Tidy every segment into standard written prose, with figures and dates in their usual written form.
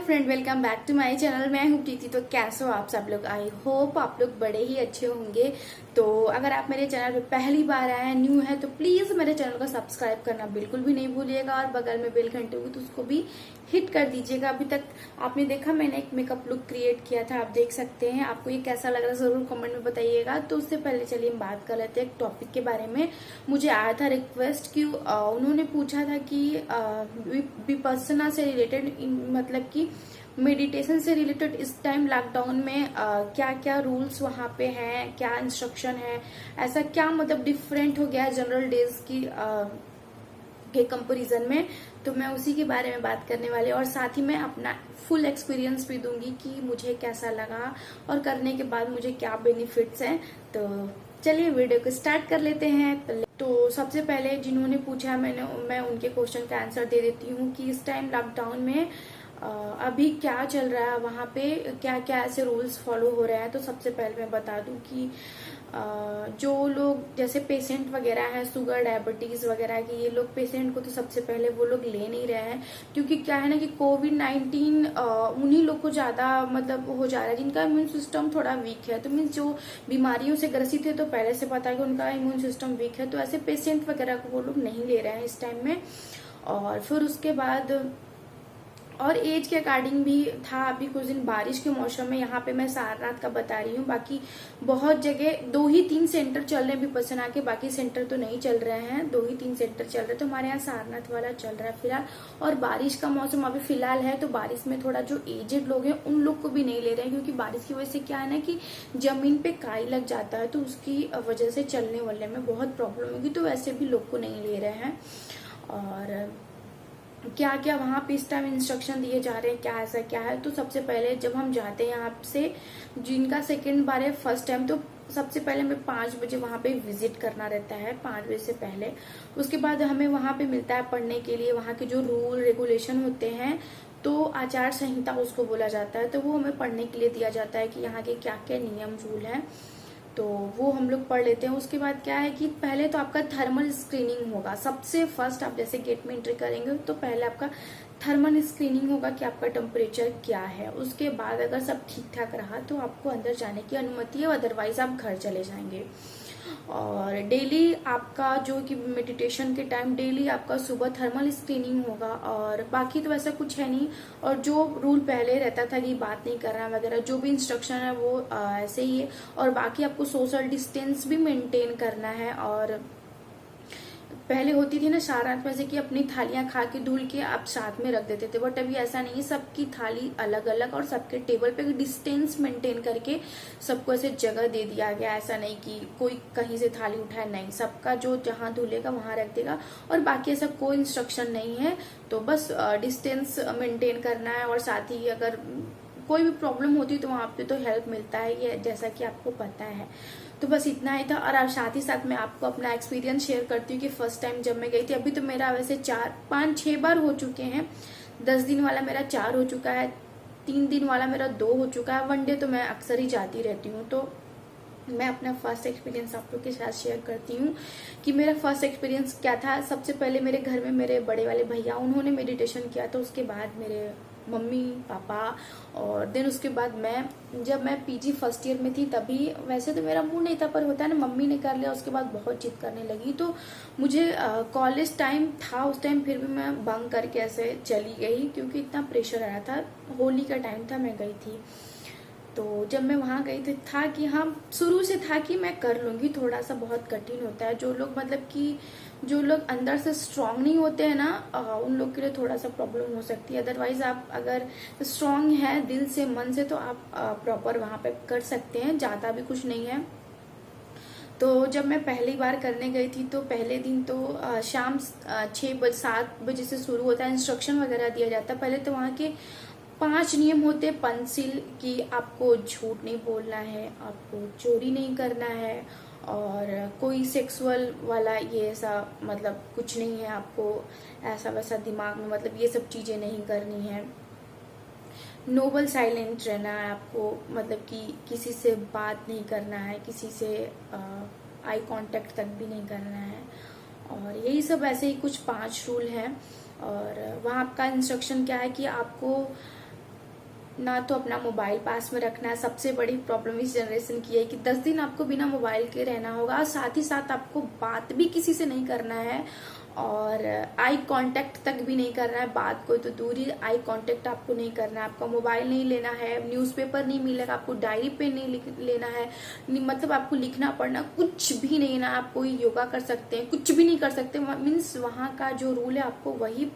Friend, welcome back to my channel. मैं हूँ प्रीति। तो कैसे हो आप सब लोग? आई होप आप लोग बड़े ही अच्छे होंगे। तो अगर आप मेरे चैनल पे पहली बार आए हैं, न्यू है, तो प्लीज मेरे चैनल को सब्सक्राइब करना बिल्कुल भी नहीं भूलिएगा और बगल में बेल घंटे होगी तो उसको भी हिट कर दीजिएगा। अभी तक आपने देखा मैंने एक मेकअप लुक क्रिएट किया था, आप देख सकते हैं। आपको ये कैसा लग रहा है जरूर कमेंट में बताइएगा। तो उससे पहले चलिए हम बात कर लेते हैं एक टॉपिक के बारे में। मुझे आया था रिक्वेस्ट कि उन्होंने पूछा था कि विपस्सना से रिलेटेड, मतलब कि मेडिटेशन से रिलेटेड इस टाइम लॉकडाउन में क्या क्या रूल्स वहाँ पे हैं, क्या इंस्ट्रक्शन है, ऐसा क्या मतलब डिफरेंट हो गया है जनरल डेज की के कंपैरिजन में। तो मैं उसी के बारे में बात करने वाली और साथ ही मैं अपना फुल एक्सपीरियंस भी दूंगी कि मुझे कैसा लगा और करने के बाद मुझे क्या बेनिफिट्स हैं। तो चलिए वीडियो को स्टार्ट कर लेते हैं। तो सबसे पहले जिन्होंने पूछा मैं उनके क्वेश्चन का आंसर दे देती हूँ कि इस टाइम लॉकडाउन में अभी क्या चल रहा है, वहाँ पे क्या क्या ऐसे रूल्स फॉलो हो रहे हैं। तो सबसे पहले मैं बता दूं कि जो लोग जैसे पेशेंट वगैरह हैं, शुगर डायबिटीज वगैरह के, ये लोग पेशेंट को तो सबसे पहले वो लोग ले नहीं रहे हैं, क्योंकि क्या है ना कि कोविड-19 उन्हीं लोग को ज्यादा मतलब हो जा रहा है जिनका इम्यून सिस्टम थोड़ा वीक है। तो मीन्स जो बीमारियों से ग्रसित है तो पहले से पता है कि उनका इम्यून सिस्टम वीक है, तो ऐसे पेशेंट वगैरह को वो लोग नहीं ले रहे हैं इस टाइम में। और फिर उसके बाद और एज के अकॉर्डिंग भी था। अभी कुछ दिन बारिश के मौसम में यहाँ पे मैं सारनाथ का बता रही हूँ, बाकी बहुत जगह 2 ही 3 सेंटर चल रहे हैं विपस्सना के, बाकी सेंटर तो नहीं चल रहे हैं। 2 ही 3 सेंटर चल रहे हैं, तो हमारे यहाँ सारनाथ वाला चल रहा है फिलहाल। और बारिश का मौसम अभी फिलहाल है, तो बारिश में थोड़ा जो एजेड लोग हैं उन लोग को भी नहीं ले रहे हैं, क्योंकि बारिश की वजह से क्या है ना कि जमीन पे काई लग जाता है, तो उसकी वजह से चलने वलने में बहुत प्रॉब्लम होगी, तो वैसे भी लोग को नहीं ले रहे हैं। और क्या क्या वहाँ पे इस टाइम इंस्ट्रक्शन दिए जा रहे हैं, क्या ऐसा क्या है। तो सबसे पहले जब हम जाते हैं यहाँ से, जिनका सेकंड बार है फर्स्ट टाइम, तो सबसे पहले हमें 5 बजे वहाँ पे विजिट करना रहता है, 5 बजे से पहले। उसके बाद हमें वहाँ पे मिलता है पढ़ने के लिए वहाँ के जो रूल रेगुलेशन होते हैं, तो आचार संहिता उसको बोला जाता है, तो वो हमें पढ़ने के लिए दिया जाता है कि यहाँ के क्या क्या नियम रूल है, तो वो हम लोग पढ़ लेते हैं। उसके बाद क्या है कि पहले तो आपका थर्मल स्क्रीनिंग होगा। सबसे फर्स्ट आप जैसे गेट में एंट्री करेंगे तो पहले आपका थर्मल स्क्रीनिंग होगा कि आपका टेम्परेचर क्या है। उसके बाद अगर सब ठीक ठाक रहा तो आपको अंदर जाने की अनुमति है, अदरवाइज आप घर चले जाएंगे। और डेली आपका जो कि मेडिटेशन के टाइम डेली आपका सुबह थर्मल स्क्रीनिंग होगा, और बाकी तो ऐसा कुछ है नहीं। और जो रूल पहले रहता था कि बात नहीं करना वगैरह, जो भी इंस्ट्रक्शन है वो ऐसे ही है। और बाकी आपको सोशल डिस्टेंस भी मेंटेन करना है। और पहले होती थी ना सारनाथ में से कि अपनी थालियां खा के धुल के आप साथ में रख देते थे, बट अभी ऐसा नहीं है। सबकी थाली अलग अलग और सबके टेबल पे डिस्टेंस मेंटेन करके सबको ऐसे जगह दे दिया गया। ऐसा नहीं कि कोई कहीं से थाली उठाए, नहीं, सबका जो जहां धुलेगा वहां रख देगा। और बाकी ऐसा कोई इंस्ट्रक्शन नहीं है, तो बस डिस्टेंस मेंटेन करना है। और साथ ही अगर कोई भी प्रॉब्लम होती है तो वहां पे तो हेल्प मिलता है, ये जैसा कि आपको पता है। तो बस इतना ही था। और साथ ही साथ मैं आपको अपना एक्सपीरियंस शेयर करती हूँ कि फर्स्ट टाइम जब मैं गई थी, अभी तो मेरा वैसे 4 5 6 बार हो चुके हैं। 10 दिन वाला मेरा 4 हो चुका है, 3 दिन वाला मेरा 2 हो चुका है। 1 डे तो मैं अक्सर ही जाती रहती हूँ। तो मैं अपना फर्स्ट एक्सपीरियंस आप लोग के साथ शेयर करती हूँ कि मेरा फर्स्ट एक्सपीरियंस क्या था। सबसे पहले मेरे घर में मेरे बड़े वाले भैया, उन्होंने मेडिटेशन किया था। उसके बाद मेरे मम्मी पापा, और देन उसके बाद जब मैं पीजी फर्स्ट ईयर में थी तभी, वैसे तो मेरा मूड नहीं था, पर होता है ना, मम्मी ने कर लिया। उसके बाद बहुत जिद करने लगी, तो मुझे कॉलेज टाइम था उस टाइम, फिर भी मैं बंक करके ऐसे चली गई, क्योंकि इतना प्रेशर आया था। होली का टाइम था, मैं गई थी। तो जब मैं वहां गई थी था कि हाँ, शुरू से था कि मैं कर लूंगी। थोड़ा सा बहुत कठिन होता है, जो लोग मतलब कि जो लोग अंदर से स्ट्रांग नहीं होते हैं ना, उन लोग के लिए थोड़ा सा प्रॉब्लम हो सकती है। अदरवाइज आप अगर स्ट्रांग है दिल से मन से तो आप प्रॉपर वहां पे कर सकते हैं, ज्यादा भी कुछ नहीं है। तो जब मैं पहली बार करने गई थी तो पहले दिन तो शाम 7 बजे से शुरू होता है, इंस्ट्रक्शन वगैरह दिया जाता है। पहले तो वहाँ के 5 नियम होते पंचिल कि आपको झूठ नहीं बोलना है, आपको चोरी नहीं करना है, और कोई सेक्सुअल वाला ये ऐसा मतलब कुछ नहीं है, आपको ऐसा वैसा दिमाग में मतलब ये सब चीजें नहीं करनी है। नोबल साइलेंट रहना है आपको, मतलब कि किसी से बात नहीं करना है, किसी से आई कांटेक्ट तक भी नहीं करना है। और यही सब ऐसे ही कुछ 5 रूल हैं। और वहाँ आपका इंस्ट्रक्शन क्या है कि आपको ना तो अपना मोबाइल पास में रखना है। सबसे बड़ी प्रॉब्लम इस जनरेशन की है कि 10 दिन आपको बिना मोबाइल के रहना होगा, और साथ ही साथ आपको बात भी किसी से नहीं करना है, और आई कांटेक्ट तक भी नहीं करना है। बात कोई तो दूर ही, आई कांटेक्ट आपको नहीं करना है। आपका मोबाइल नहीं लेना है, न्यूज़पेपर नहीं मिलेगा आपको, डायरी पे नहीं लेना है, मतलब आपको लिखना पढ़ना कुछ भी नहीं ना। आप कोई योगा कर सकते हैं, कुछ भी नहीं कर सकते, मीन्स वहाँ का जो रूल है आपको वही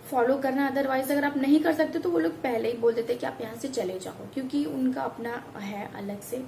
फॉलो करना। अदरवाइज अगर आप नहीं कर सकते तो वो लोग पहले ही बोल देते कि आप यहाँ से चले जाओ, क्योंकि उनका अपना है अलग से।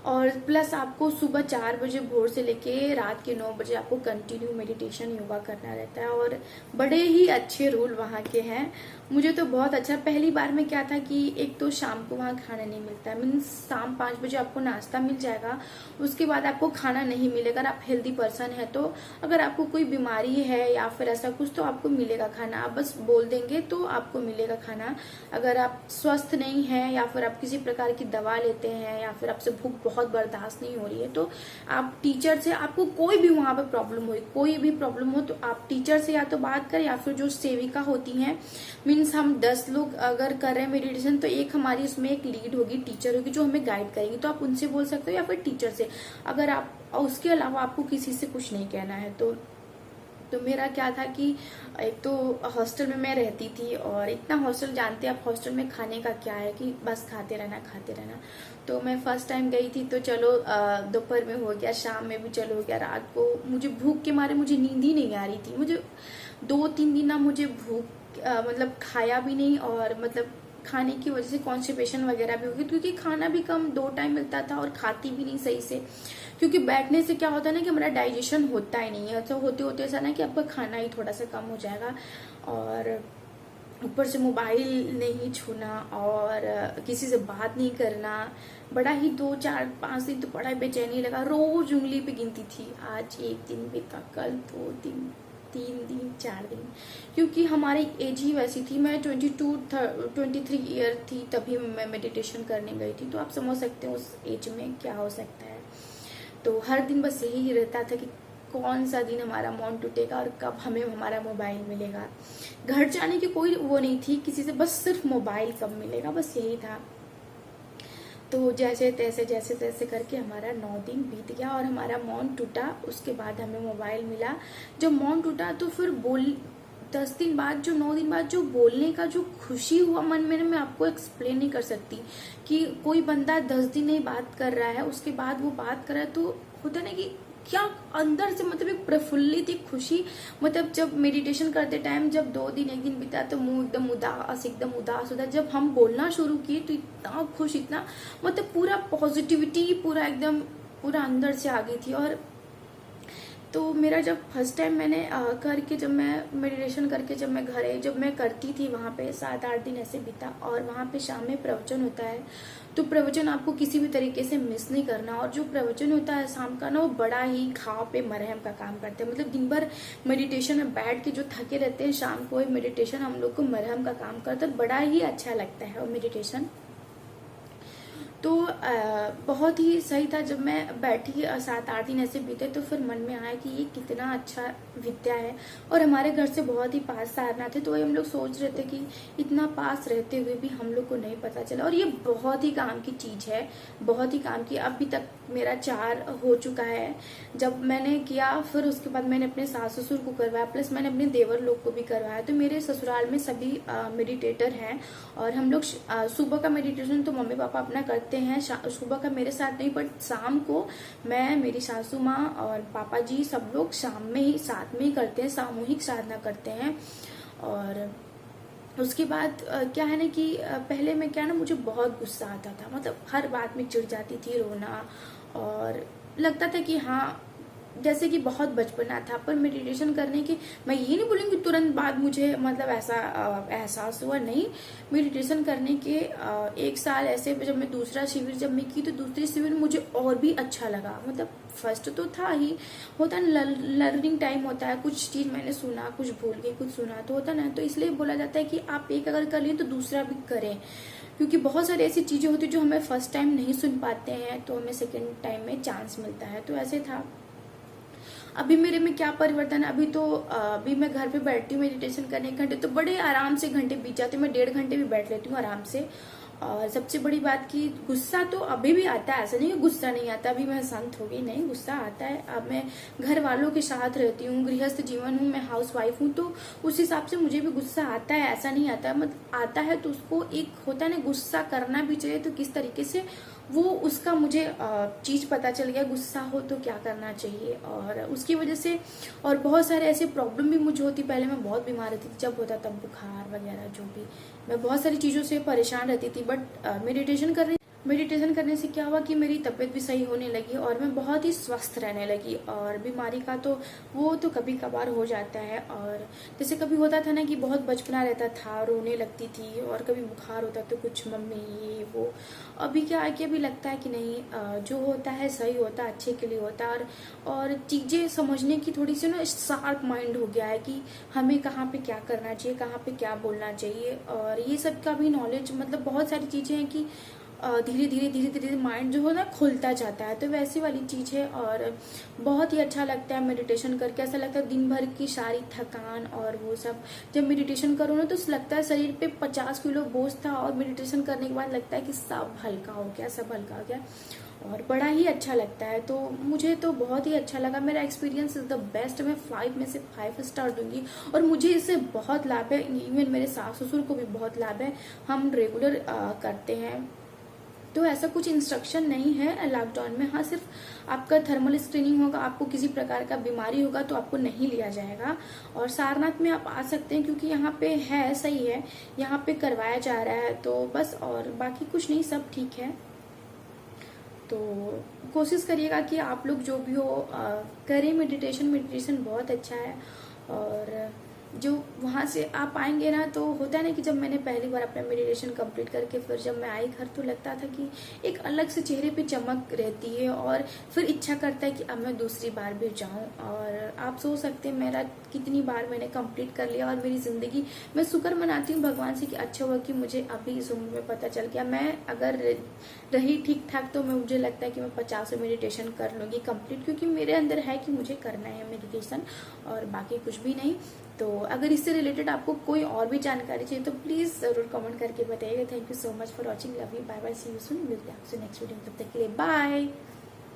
और प्लस आपको सुबह 4 बजे भोर से लेके रात के 9 बजे आपको कंटिन्यू मेडिटेशन योगा करना रहता है, और बड़े ही अच्छे रूल वहाँ के हैं। मुझे तो बहुत अच्छा, पहली बार में क्या था कि एक तो शाम को वहाँ खाना नहीं मिलता, मीन्स शाम 5 बजे आपको नाश्ता मिल जाएगा, उसके बाद आपको खाना नहीं मिलेगा। अगर आप हेल्दी पर्सन है तो, अगर आपको कोई बीमारी है या फिर ऐसा कुछ तो आपको मिलेगा खाना, आप बस बोल देंगे तो आपको मिलेगा खाना। अगर आप स्वस्थ नहीं है या फिर आप किसी प्रकार की दवा लेते हैं या फिर आपसे भूख बहुत बर्दाश्त नहीं हो रही है, तो आप टीचर से, आपको कोई भी वहां पे प्रॉब्लम हो, कोई भी प्रॉब्लम हो, तो आप टीचर से या तो बात करें, या फिर जो सेविका होती हैं, मीन्स हम 10 लोग अगर कर रहे हैं मेडिटेशन तो एक हमारी उसमें एक लीड होगी, टीचर होगी जो हमें गाइड करेगी, तो आप उनसे बोल सकते हो या फिर टीचर से। अगर आप, उसके अलावा आपको किसी से कुछ नहीं कहना है। तो मेरा क्या था कि एक तो हॉस्टल में मैं रहती थी, और इतना हॉस्टल जानते हैं आप, हॉस्टल में खाने का क्या है कि बस खाते रहना खाते रहना। तो मैं फर्स्ट टाइम गई थी, तो चलो दोपहर में हो गया, शाम में भी चलो हो गया, रात को मुझे भूख के मारे मुझे नींद ही नहीं आ रही थी। मुझे 2-3 दिन ना मुझे भूख मतलब खाया भी नहीं, और मतलब खाने की वजह से कॉन्स्टिपेशन वगैरह भी होगी, क्योंकि खाना भी कम 2 टाइम मिलता था, और खाती भी नहीं सही से, क्योंकि बैठने से क्या होता है ना कि हमारा डाइजेशन होता ही नहीं है। तो होते होते ऐसा ना कि आपका खाना ही थोड़ा सा कम हो जाएगा, और ऊपर से मोबाइल नहीं छूना, और किसी से बात नहीं करना। बड़ा ही 2-4-5 दिन तो बड़ा बेचैनी लगा, रोज उंगली पे गिनती थी, आज 1 दिन बीता, कल 2 दिन, 3 दिन, 4 दिन, क्योंकि हमारी एज ही वैसी थी। मैं 23 ईयर थी तभी मैं मेडिटेशन करने गई थी, तो आप समझ सकते हो उस एज में क्या हो सकता है। तो हर दिन बस यही रहता था कि कौन सा दिन हमारा मौन टूटेगा और कब हमें हमारा मोबाइल मिलेगा। घर जाने की कोई वो नहीं थी किसी से, बस सिर्फ मोबाइल कब मिलेगा, बस यही था। तो जैसे तैसे करके हमारा 9 दिन बीत गया और हमारा मौन टूटा। उसके बाद हमें मोबाइल मिला। जब मौन टूटा तो फिर 10 दिन बाद, जो 9 दिन बाद जो बोलने का जो खुशी हुआ मन में, मैं आपको एक्सप्लेन नहीं कर सकती। कि कोई बंदा 10 दिन नहीं बात कर रहा है, उसके बाद वो बात कर रहा है, तो होता ना कि क्या अंदर से मतलब एक प्रफुल्लित, एक खुशी। मतलब जब मेडिटेशन करते टाइम, जब 2 दिन 1 दिन बीता तो मुंह एकदम उदास होता। जब हम बोलना शुरू किए तो इतना खुश, इतना मतलब पूरा पॉजिटिविटी पूरा एकदम पूरा अंदर से आ गई थी। और तो मेरा जब फर्स्ट टाइम मैंने करके, जब मैं मेडिटेशन करके जब मैं घर आई, जब मैं करती थी वहाँ पे 7-8 दिन ऐसे बीता। और वहाँ पे शाम में प्रवचन होता है, तो प्रवचन आपको किसी भी तरीके से मिस नहीं करना। और जो प्रवचन होता है शाम का ना, वो बड़ा ही घाव पे मरहम का काम करते हैं। मतलब दिन भर मेडिटेशन में बैठ के जो थके रहते हैं, शाम को मेडिटेशन हम लोग को मरहम का काम करता है। बड़ा ही अच्छा लगता है वो मेडिटेशन। तो बहुत ही सही था। जब मैं बैठी 7-8 दिन ऐसे बीते, तो फिर मन में आया कि ये कितना अच्छा विद्या है। और हमारे घर से बहुत ही पास सारनाथ है, तो वही हम लोग सोच रहे थे कि इतना पास रहते हुए भी हम लोग को नहीं पता चला। और ये बहुत ही काम की चीज है, बहुत ही काम की। अभी तक मेरा 4 हो चुका है जब मैंने किया। फिर उसके बाद मैंने अपने सास ससुर को करवाया, प्लस मैंने अपने देवर लोग को भी करवाया। तो मेरे ससुराल में सभी मेडिटेटर हैं, और हम लोग सुबह का मेडिटेशन तो मम्मी पापा अपना करते हैं, सुबह का मेरे साथ नहीं, बट शाम को मैं, मेरी सासू माँ और पापा जी सब लोग शाम में ही साथ में ही करते हैं, सामूहिक साधना करते हैं। और उसके बाद क्या है ना कि पहले में क्या ना, मुझे बहुत गुस्सा आता था, मतलब हर बात में चिढ़ जाती थी, रोना, और लगता था कि हाँ जैसे कि बहुत बचपना था। पर मेडिटेशन करने के, मैं ये नहीं बोलूँगी तुरंत बाद मुझे मतलब ऐसा एहसास हुआ, नहीं। मेडिटेशन करने के 1 साल ऐसे, जब मैं दूसरा शिविर जब मैं की, तो दूसरे शिविर मुझे और भी अच्छा लगा। मतलब फर्स्ट तो था ही, होता ना लर्निंग टाइम होता है, कुछ चीज मैंने सुना, कुछ भूल गई, कुछ सुना, तो होता ना। तो इसलिए बोला जाता है कि आप एक अगर कर लें तो दूसरा भी करें, क्योंकि बहुत सारी ऐसी चीजें होती है जो हमें फर्स्ट टाइम नहीं सुन पाते हैं, तो हमें सेकेंड टाइम में चांस मिलता है। तो ऐसे था। अभी मेरे में क्या परिवर्तन है, अभी मैं घर पे बैठती हूँ मेडिटेशन करने 1 घंटे, तो बड़े आराम से घंटे बीत जाते हैं, मैं 1.5 घंटे भी बैठ लेती हूँ आराम से। और सबसे बड़ी बात की गुस्सा तो अभी भी आता है, ऐसा नहीं है गुस्सा नहीं आता, अभी मैं शांत हो गई, नहीं गुस्सा आता है। अब मैं घर वालों के साथ रहती हूँ, गृहस्थ जीवन हूँ, मैं हाउस वाइफ हूँ, तो उस हिसाब से मुझे भी गुस्सा आता है, ऐसा नहीं आता, मतलब आता है। तो उसको एक होता है ना, गुस्सा करना भी चाहिए, तो किस तरीके से वो उसका मुझे चीज पता चल गया, गुस्सा हो तो क्या करना चाहिए। और उसकी वजह से और बहुत सारे ऐसे प्रॉब्लम भी मुझे होती, पहले मैं बहुत बीमार रहती थी, जब होता तब बुखार वगैरह जो भी, मैं बहुत सारी चीजों से परेशान रहती थी। बट मेडिटेशन करने से क्या हुआ कि मेरी तबीयत भी सही होने लगी और मैं बहुत ही स्वस्थ रहने लगी। और बीमारी का तो वो तो कभी कभार हो जाता है, और जैसे कभी होता था ना कि बहुत बचपना रहता था, रोने लगती थी, और कभी बुखार होता तो कुछ मम्मी ये वो। अभी क्या है कि अभी लगता है कि नहीं, जो होता है सही होता है, अच्छे के लिए होता है। और चीजें समझने की थोड़ी सी ना शार्प माइंड हो गया है कि हमें कहाँ पे क्या करना चाहिए, कहाँ पे क्या बोलना चाहिए, और ये सब का भी नॉलेज, मतलब बहुत सारी चीजें हैं कि धीरे धीरे माइंड जो है ना खुलता जाता है, तो वैसी वाली चीज है। और बहुत ही अच्छा लगता है मेडिटेशन करके, ऐसा लगता है दिन भर की सारी थकान और वो सब, जब मेडिटेशन करो ना तो लगता है शरीर पे 50 किलो बोझ था, और मेडिटेशन करने के बाद लगता है कि सब हल्का हो गया, सब हल्का हो गया, और बड़ा ही अच्छा लगता है। तो मुझे तो बहुत ही अच्छा लगा, मेरा एक्सपीरियंस इज द बेस्ट, मैं 5 में से 5 स्टार दूंगी। और मुझे इससे बहुत लाभ है, इवन मेरे सास ससुर को भी बहुत लाभ है, हम रेगुलर करते हैं। तो ऐसा कुछ इंस्ट्रक्शन नहीं है लॉकडाउन में, हाँ सिर्फ आपका थर्मल स्क्रीनिंग होगा, आपको किसी प्रकार का बीमारी होगा तो आपको नहीं लिया जाएगा। और सारनाथ में आप आ सकते हैं, क्योंकि यहाँ पे है सही है, यहाँ पे करवाया जा रहा है, तो बस, और बाकी कुछ नहीं, सब ठीक है। तो कोशिश करिएगा कि आप लोग जो भी हो करें मेडिटेशन बहुत अच्छा है। और जो वहाँ से आप आएंगे ना, तो होता है ना कि जब मैंने पहली बार अपना मेडिटेशन कंप्लीट करके फिर जब मैं आई घर, तो लगता था कि एक अलग से चेहरे पे चमक रहती है, और फिर इच्छा करता है कि अब मैं दूसरी बार भी जाऊं। और आप सोच सकते हैं मेरा कितनी बार मैंने कंप्लीट कर लिया, और मेरी जिंदगी, मैं शुक्र मनाती हूँ भगवान से कि अच्छा हुआ कि मुझे अभी इस उम्र में पता चल गया। मैं अगर रही ठीक ठाक तो मुझे लगता है कि मैं 50 मेडिटेशन कर लूंगी कंप्लीट, क्योंकि मेरे अंदर है कि मुझे करना है मेडिटेशन, और बाकी कुछ भी नहीं। तो अगर इससे रिलेटेड आपको कोई और भी जानकारी चाहिए तो प्लीज जरूर कमेंट करके बताइएगा। Thank you so much for watching, love you, bye bye, see you soon, मिलते हैं आपसे नेक्स्ट वीडियो में, तब तक के लिए बाय।